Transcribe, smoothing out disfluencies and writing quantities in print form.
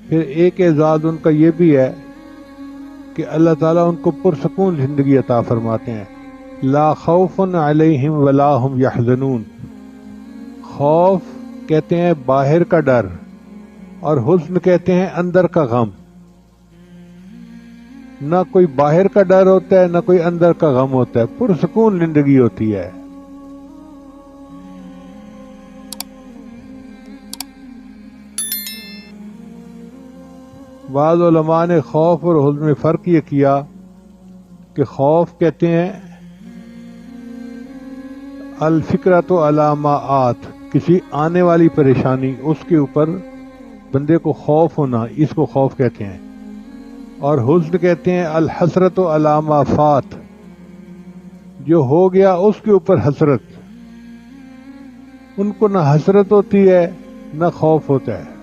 फिर एक एजाज उनका ये भी है कि अल्लाह ताला उनको पुरसकून जिंदगी अता फरमाते हैं। ला खौफुन अलैहिम वला हुम यहज़नून। खौफ कहते हैं बाहर का डर, और हुस्न कहते हैं अंदर का गम। ना कोई बाहर का डर होता है, ना कोई अंदर का गम होता है, पुरसकून जिंदगी होती है। बाज़ उलमा ने खौफ और हुज़्न में फ़र्क ये किया कि खौफ कहते हैं अल फ़िक्रतु अला मा आत, किसी आने वाली परेशानी उसके ऊपर बंदे को खौफ होना, इसको खौफ कहते हैं। और हुज़्न कहते हैं अल हसरतु अला मा फात, जो हो गया उसके ऊपर हसरत। उनको ना हसरत होती है ना खौफ होता है।